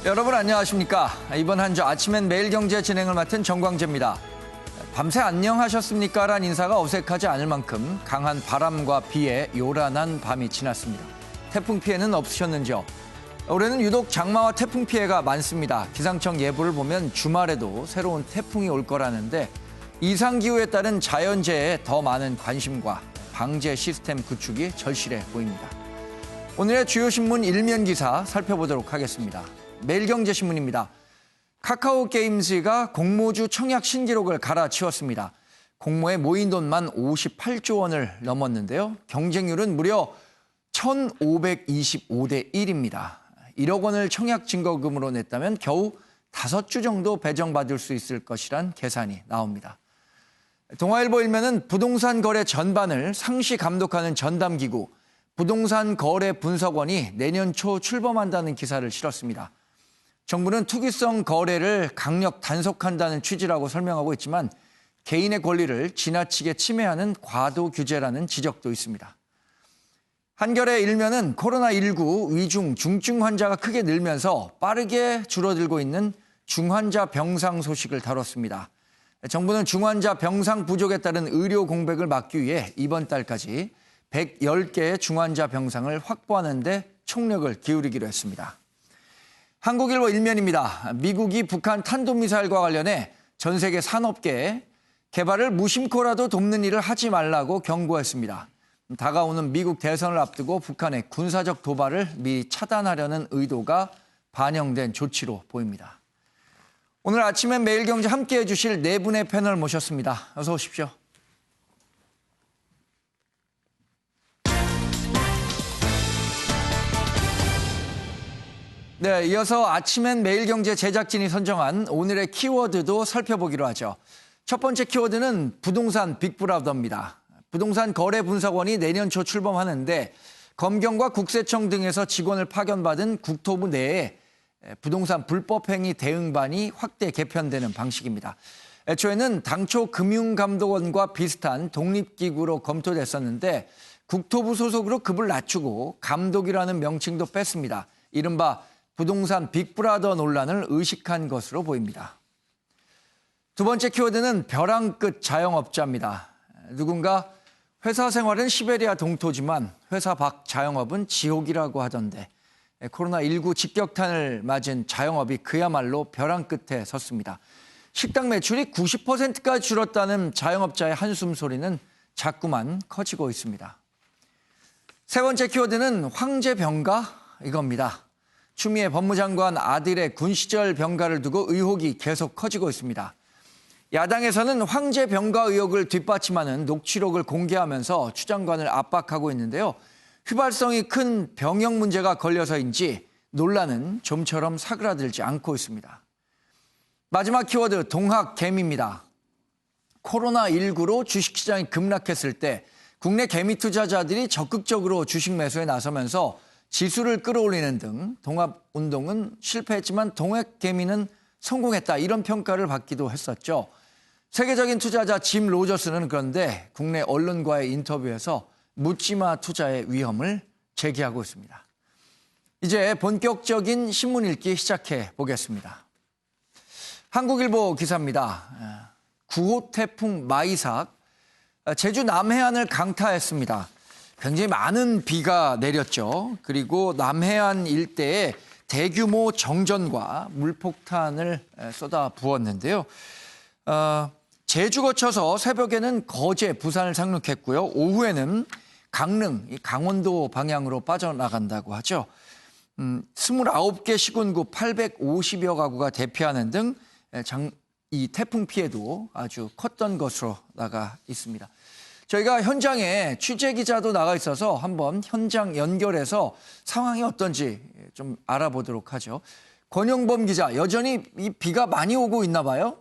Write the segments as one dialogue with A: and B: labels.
A: 여러분 안녕하십니까? 이번 한 주 아침엔 매일경제 진행을 맡은 정광재입니다. 밤새 안녕하셨습니까? 라는 인사가 어색하지 않을 만큼 강한 바람과 비에 요란한 밤이 지났습니다. 태풍 피해는 없으셨는지요? 올해는 유독 장마와 태풍 피해가 많습니다. 기상청 예보를 보면 주말에도 새로운 태풍이 올 거라는데 이상기후에 따른 자연재해에 더 많은 관심과 방제 시스템 구축이 절실해 보입니다. 오늘의 주요 신문 일면 기사 살펴보도록 하겠습니다. 매일경제신문입니다. 카카오게임즈가 공모주 청약 신기록을 갈아치웠습니다. 공모에 모인 돈만 58조 원을 넘었는데요. 경쟁률은 무려 1,525대 1입니다. 1억 원을 청약 증거금으로 냈다면 겨우 5주 정도 배정받을 수 있을 것이란 계산이 나옵니다. 동아일보 일면은 부동산 거래 전반을 상시 감독하는 전담기구 부동산 거래 분석원이 내년 초 출범한다는 기사를 실었습니다. 정부는 투기성 거래를 강력 단속한다는 취지라고 설명하고 있지만 개인의 권리를 지나치게 침해하는 과도 규제라는 지적도 있습니다. 한겨레 일면은 코로나19 위중, 중증 환자가 크게 늘면서 빠르게 줄어들고 있는 중환자 병상 소식을 다뤘습니다. 정부는 중환자 병상 부족에 따른 의료 공백을 막기 위해 이번 달까지 110개의 중환자 병상을 확보하는 데 총력을 기울이기로 했습니다. 한국일보 일면입니다. 미국이 북한 탄도미사일과 관련해 전 세계 산업계에 개발을 무심코라도 돕는 일을 하지 말라고 경고했습니다. 다가오는 미국 대선을 앞두고 북한의 군사적 도발을 미리 차단하려는 의도가 반영된 조치로 보입니다. 오늘 아침엔 매일경제 함께해 주실 네 분의 패널 모셨습니다. 어서 오십시오. 네, 이어서 아침엔 매일경제 제작진이 선정한 오늘의 키워드도 살펴보기로 하죠. 첫 번째 키워드는 부동산 빅브라더입니다. 부동산 거래 분석원이 내년 초 출범하는데 검경과 국세청 등에서 직원을 파견받은 국토부 내에 부동산 불법행위 대응반이 확대 개편되는 방식입니다. 애초에는 당초 금융감독원과 비슷한 독립기구로 검토됐었는데 국토부 소속으로 급을 낮추고 감독이라는 명칭도 뺐습니다. 이른바 부동산 빅브라더 논란을 의식한 것으로 보입니다. 두 번째 키워드는 벼랑 끝 자영업자입니다. 누군가 회사 생활은 시베리아 동토지만 회사 밖 자영업은 지옥이라고 하던데 코로나19 직격탄을 맞은 자영업이 그야말로 벼랑 끝에 섰습니다. 식당 매출이 90%까지 줄었다는 자영업자의 한숨 소리는 자꾸만 커지고 있습니다. 세 번째 키워드는 황제병가 이겁니다. 추미애 법무장관 아들의 군 시절 병가를 두고 의혹이 계속 커지고 있습니다. 야당에서는 황제병가 의혹을 뒷받침하는 녹취록을 공개하면서 추 장관을 압박하고 있는데요. 휘발성이 큰 병역 문제가 걸려서인지 논란은 좀처럼 사그라들지 않고 있습니다. 마지막 키워드 동학개미입니다. 코로나19로 주식시장이 급락했을 때 국내 개미 투자자들이 적극적으로 주식 매수에 나서면서 지수를 끌어올리는 등 동합운동은 실패했지만 동학개미는 성공했다 이런 평가를 받기도 했었죠. 세계적인 투자자 짐 로저스는 그런데 국내 언론과의 인터뷰에서 묻지마 투자의 위험을 제기하고 있습니다. 이제 본격적인 신문 읽기 시작해 보겠습니다. 한국일보 기사입니다. 9호 태풍 마이삭 제주 남해안을 강타했습니다. 굉장히 많은 비가 내렸죠. 그리고 남해안 일대에 대규모 정전과 물폭탄을 쏟아 부었는데요. 제주 거쳐서 새벽에는 거제, 부산을 상륙했고요. 오후에는 강릉, 강원도 방향으로 빠져나간다고 하죠. 29개 시군구 850여 가구가 대피하는 등 이 태풍 피해도 아주 컸던 것으로 나가 있습니다. 저희가 현장에 취재 기자도 나가 있어서 한번 현장 연결해서 상황이 어떤지 좀 알아보도록 하죠. 권영범 기자, 여전히 이 비가 많이 오고 있나 봐요?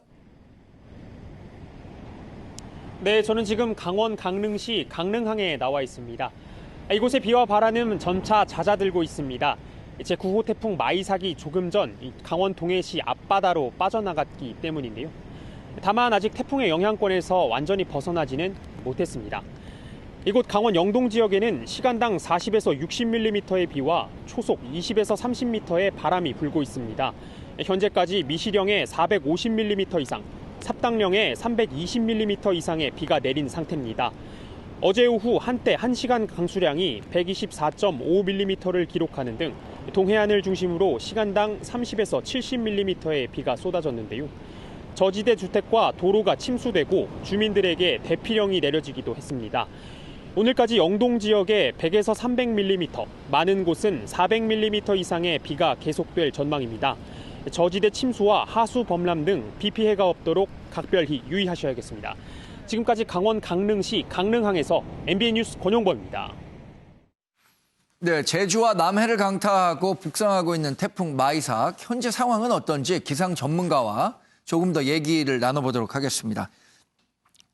B: 네, 저는 지금 강원 강릉시 강릉항에 나와 있습니다. 이곳의 비와 바람은 점차 잦아들고 있습니다. 제9호 태풍 마이삭이 조금 전 강원 동해시 앞바다로 빠져나갔기 때문인데요. 다만 아직 태풍의 영향권에서 완전히 벗어나지는 못했습니다. 이곳 강원 영동 지역에는 시간당 40에서 60mm의 비와 초속 20에서 30m의 바람이 불고 있습니다. 현재까지 미시령에 450mm 이상, 삽당령에 320mm 이상의 비가 내린 상태입니다. 어제 오후 한때 1시간 강수량이 124.5mm를 기록하는 등 동해안을 중심으로 시간당 30에서 70mm의 비가 쏟아졌는데요. 저지대 주택과 도로가 침수되고 주민들에게 대피령이 내려지기도 했습니다. 오늘까지 영동 지역에 100에서 300mm, 많은 곳은 400mm 이상의 비가 계속될 전망입니다. 저지대 침수와 하수 범람 등 비 피해가 없도록 각별히 유의하셔야겠습니다. 지금까지 강원 강릉시 강릉항에서 MBN 뉴스 권용범입니다.
A: 네, 제주와 남해를 강타하고 북상하고 있는 태풍 마이삭, 현재 상황은 어떤지 기상 전문가와 조금 더 얘기를 나눠보도록 하겠습니다.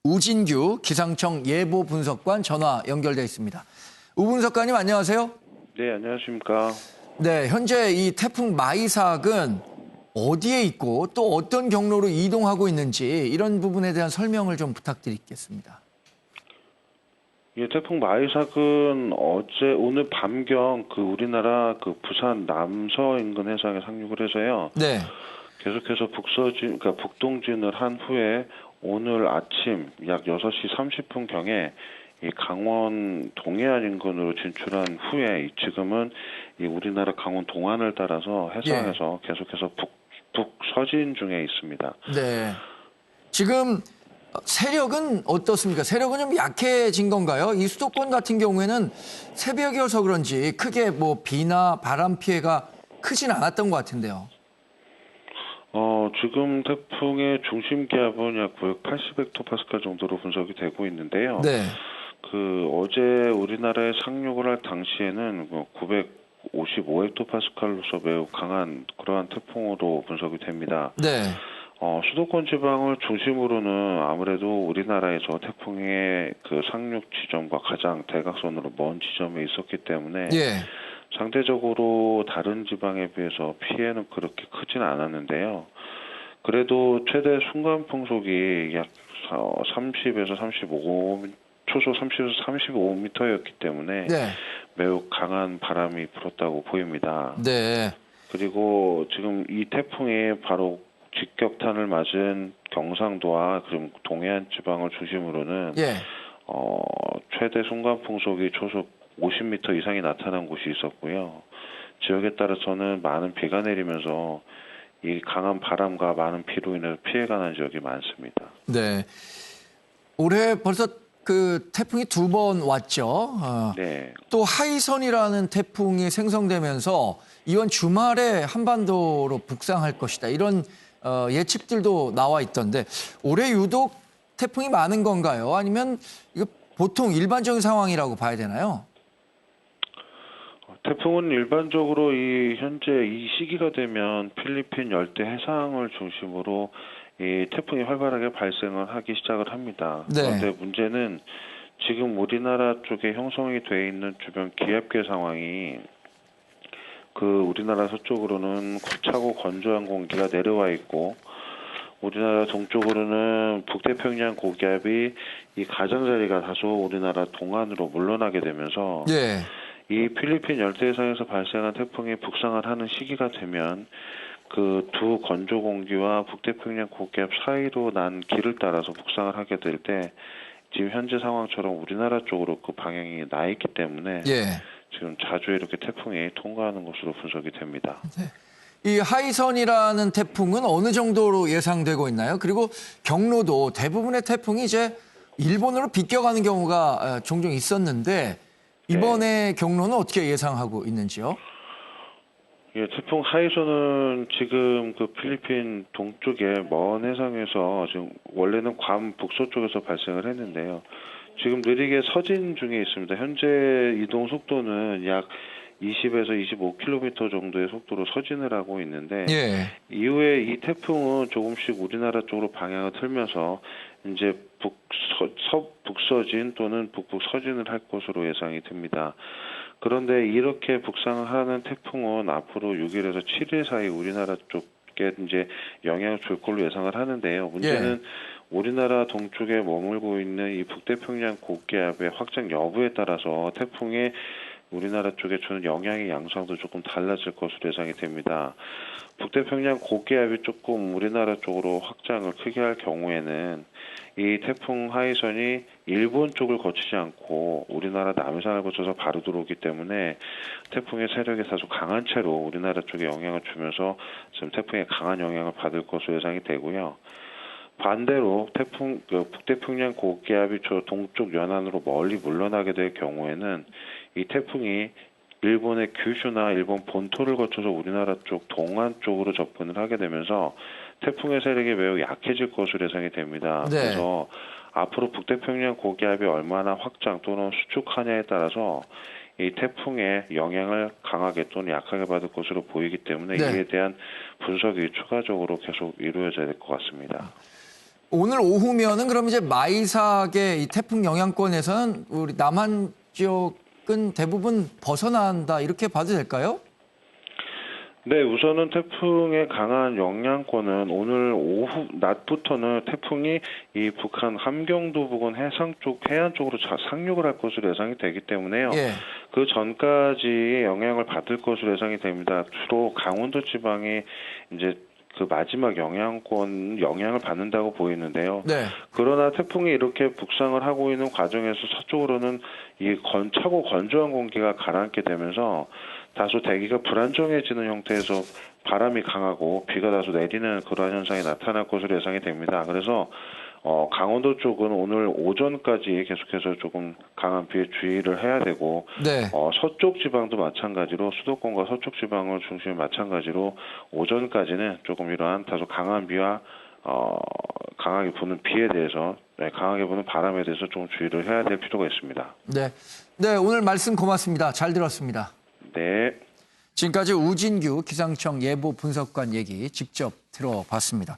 A: 우진규 기상청 예보 분석관 전화 연결돼 있습니다. 우 분석관님 안녕하세요.
C: 네, 안녕하십니까.
A: 네, 현재 이 태풍 마이삭은 어디에 있고 또 어떤 경로로 이동하고 있는지 이런 부분에 대한 설명을 좀 부탁드리겠습니다.
C: 예, 태풍 마이삭은 오늘 밤경 우리나라 부산 남서 인근 해상에 상륙을 해서요.
A: 네.
C: 계속해서 북동진을 한 후에 오늘 아침 약 6시 30분경에 이 강원 동해안 인근으로 진출한 후에 지금은 이 우리나라 강원 동안을 따라서 해상에서 계속해서 북서진 중에 있습니다.
A: 네. 지금 세력은 어떻습니까? 세력은 좀 약해진 건가요? 이 수도권 같은 경우에는 새벽이어서 그런지 크게 뭐 비나 바람 피해가 크진 않았던 것 같은데요.
C: 지금 태풍의 중심 기압은 약 980헥토파스칼 정도로 분석이 되고 있는데요.
A: 네.
C: 어제 우리나라에 상륙을 할 당시에는 955헥토파스칼로서 매우 강한 그러한 태풍으로 분석이 됩니다.
A: 네.
C: 수도권 지방을 중심으로는 아무래도 우리나라에서 태풍의 상륙 지점과 가장 대각선으로 먼 지점에 있었기 때문에
A: 예.
C: 상대적으로 다른 지방에 비해서 피해는 그렇게 크진 않았는데요. 그래도 최대 순간 풍속이 약 30에서 35, 초속 30에서 35m였기 때문에
A: 네.
C: 매우 강한 바람이 불었다고 보입니다.
A: 네.
C: 그리고 지금 이 태풍이 바로 직격탄을 맞은 경상도와 그리고 동해안 지방을 중심으로는
A: 예.
C: 최대 순간 풍속이 초속 50m 이상이 나타난 곳이 있었고요. 지역에 따라서는 많은 비가 내리면서 이 강한 바람과 많은 비로 인해서 피해가 난 지역이 많습니다.
A: 네. 올해 벌써 태풍이 2번 왔죠.
C: 네.
A: 또 하이선이라는 태풍이 생성되면서 이번 주말에 한반도로 북상할 것이다. 이런 예측들도 나와 있던데 올해 유독 태풍이 많은 건가요? 아니면 이거 보통 일반적인 상황이라고 봐야 되나요?
C: 태풍은 일반적으로 현재 이 시기가 되면 필리핀 열대 해상을 중심으로 이 태풍이 활발하게 발생을 하기 시작을 합니다.
A: 네.
C: 그런데 문제는 지금 우리나라 쪽에 형성이 돼 있는 주변 기압계 상황이 우리나라 서쪽으로는 차고 건조한 공기가 내려와 있고 우리나라 동쪽으로는 북태평양 고기압이 이 가장자리가 다소 우리나라 동안으로 물러나게 되면서
A: 예.
C: 이 필리핀 열대해상에서 발생한 태풍이 북상을 하는 시기가 되면 두 건조 공기와 북태평양 고기압 사이로 난 길을 따라서 북상을 하게 될 때 지금 현재 상황처럼 우리나라 쪽으로 방향이 나 있기 때문에
A: 예.
C: 지금 자주 이렇게 태풍이 통과하는 것으로 분석이 됩니다.
A: 이 하이선이라는 태풍은 어느 정도로 예상되고 있나요? 그리고 경로도 대부분의 태풍이 이제 일본으로 비껴가는 경우가 종종 있었는데 이번에 경로는 어떻게 예상하고 있는지요?
C: 예, 태풍 하이선은 지금 필리핀 동쪽의 먼 해상에서 지금 원래는 괌 북서쪽에서 발생을 했는데요. 지금 느리게 서진 중에 있습니다. 현재 이동 속도는 약 20에서 25km 정도의 속도로 서진을 하고 있는데
A: 예.
C: 이후에 이 태풍은 조금씩 우리나라 쪽으로 방향을 틀면서 이제 북서진 또는 북북서진을 할 것으로 예상이 됩니다. 그런데 이렇게 북상을 하는 태풍은 앞으로 6일에서 7일 사이 우리나라 쪽 이제 영향을 줄 걸로 예상을 하는데요. 문제는 우리나라 동쪽에 머물고 있는 이 북태평양 고기압의 확장 여부에 따라서 태풍의 우리나라 쪽에 주는 영향의 양상도 조금 달라질 것으로 예상이 됩니다. 북태평양 고기압이 조금 우리나라 쪽으로 확장을 크게 할 경우에는 이 태풍 하이선이 일본 쪽을 거치지 않고 우리나라 남해상을 거쳐서 바로 들어오기 때문에 태풍의 세력이 다소 강한 채로 우리나라 쪽에 영향을 주면서 지금 태풍의 강한 영향을 받을 것으로 예상이 되고요. 반대로 북태평양 고기압이 저 동쪽 연안으로 멀리 물러나게 될 경우에는 이 태풍이 일본의 규슈나 일본 본토를 거쳐서 우리나라 쪽 동안 쪽으로 접근을 하게 되면서 태풍의 세력이 매우 약해질 것으로 예상이 됩니다.
A: 네.
C: 그래서 앞으로 북태평양 고기압이 얼마나 확장 또는 수축하냐에 따라서 이 태풍의 영향을 강하게 또는 약하게 받을 것으로 보이기 때문에
A: 네.
C: 이에 대한 분석이 추가적으로 계속 이루어져야 될 것 같습니다.
A: 오늘 오후면은 그럼 이제 마이삭의 이 태풍 영향권에서는 우리 남한 지역은 대부분 벗어난다 이렇게 봐도 될까요?
C: 네, 우선은 태풍의 강한 영향권은 오늘 오후 낮부터는 태풍이 이 북한 함경도 부근 해안 쪽으로 상륙을 할 것으로 예상이 되기 때문에요.
A: 예.
C: 그 전까지의 영향을 받을 것으로 예상이 됩니다. 주로 강원도 지방이 이제 그 마지막 영향을 받는다고 보이는데요.
A: 네.
C: 그러나 태풍이 이렇게 북상을 하고 있는 과정에서 서쪽으로는 이 차고 건조한 공기가 가라앉게 되면서 다소 대기가 불안정해지는 형태에서 바람이 강하고 비가 다소 내리는 그러한 현상이 나타날 것으로 예상이 됩니다. 그래서 강원도 쪽은 오늘 오전까지 계속해서 조금 강한 비에 주의를 해야 되고
A: 네.
C: 서쪽 지방도 마찬가지로 수도권과 서쪽 지방을 중심으로 마찬가지로 오전까지는 조금 이러한 다소 강한 비와 강하게 부는 비에 대해서 강하게 부는 바람에 대해서 좀 주의를 해야 될 필요가 있습니다.
A: 네. 네, 오늘 말씀 고맙습니다. 잘 들었습니다.
C: 네.
A: 지금까지 우진규 기상청 예보 분석관 얘기 직접 들어봤습니다.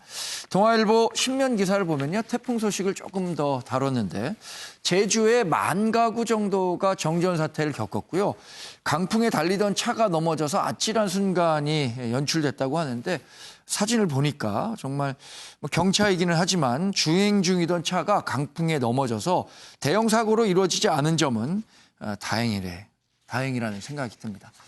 A: 동아일보 신면 기사를 보면요. 태풍 소식을 조금 더 다뤘는데 제주의 10,000가구 정도가 정전 사태를 겪었고요. 강풍에 달리던 차가 넘어져서 아찔한 순간이 연출됐다고 하는데 사진을 보니까 정말 경차이기는 하지만 주행 중이던 차가 강풍에 넘어져서 대형 사고로 이루어지지 않은 점은 다행이라는 생각이 듭니다.